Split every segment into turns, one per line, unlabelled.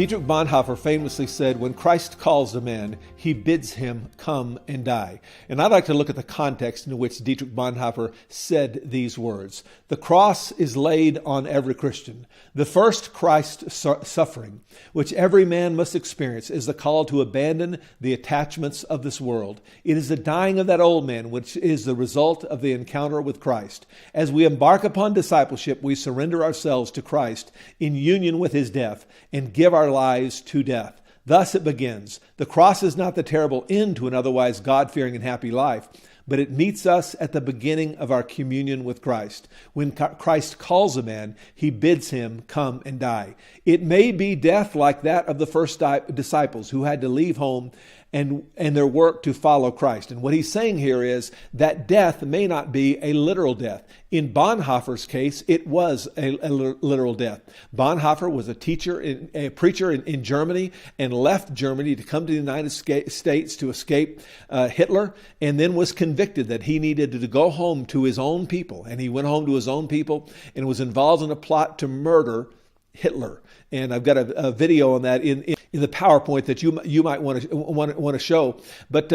Dietrich Bonhoeffer famously said, when Christ calls a man, he bids him come and die. And I'd like to look at the context in which Dietrich Bonhoeffer said these words. The cross is laid on every Christian. The first Christ suffering, which every man must experience, is the call to abandon the attachments of this world. It is the dying of that old man, which is the result of the encounter with Christ. As we embark upon discipleship, we surrender ourselves to Christ in union with his death and give our lives to death. Thus it begins. The cross is not the terrible end to an otherwise God-fearing and happy life, but it meets us at the beginning of our communion with Christ. When Christ calls a man, he bids him come and die. It may be death like that of the first disciples who had to leave home and their work to follow Christ. And what he's saying here is that death may not be a literal death. In Bonhoeffer's case, it was a literal death. Bonhoeffer was a preacher in Germany and left Germany to come to the United States to escape Hitler, and then was convicted that he needed to go home to his own people. And he went home to his own people and was involved in a plot to murder Hitler. And I've got a video on that in the PowerPoint that you might want to show. But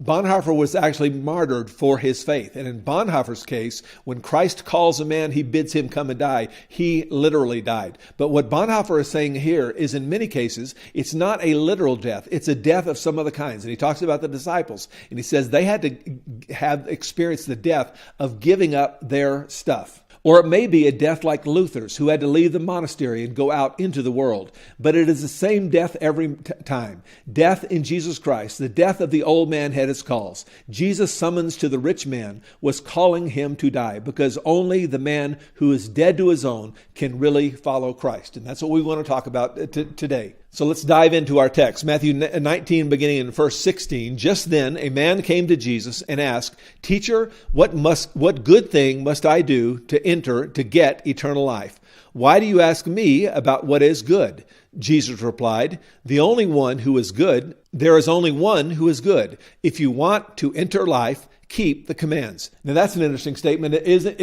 Bonhoeffer was actually martyred for his faith. And in Bonhoeffer's case, when Christ calls a man, he bids him come and die. He literally died. But what Bonhoeffer is saying here is in many cases, it's not a literal death. It's a death of some other kinds. And he talks about the disciples. And he says they had to have experienced the death of giving up their stuff. Or it may be a death like Luther's, who had to leave the monastery and go out into the world. But it is the same death every time. Death in Jesus Christ. The death of the old man had its calls. Jesus' summons to the rich man was calling him to die, because only the man who is dead to his own can really follow Christ. And that's what we want to talk about today. So let's dive into our text. Matthew 19, beginning in verse 16. Just then a man came to Jesus and asked, "Teacher, what good thing must I do to get eternal life? Why do you ask me about what is good?" Jesus replied, "The only one who is good, there is only one who is good. If you want to enter life, keep the commands." Now that's an interesting statement, isn't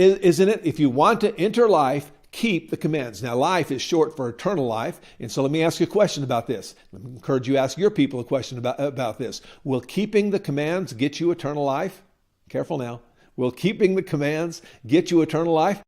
it? If you want to enter life, keep the commands. Now, life is short for eternal life. And so let me ask you a question about this. I encourage you to ask your people a question about this. Will keeping the commands get you eternal life? Careful now. Will keeping the commands get you eternal life?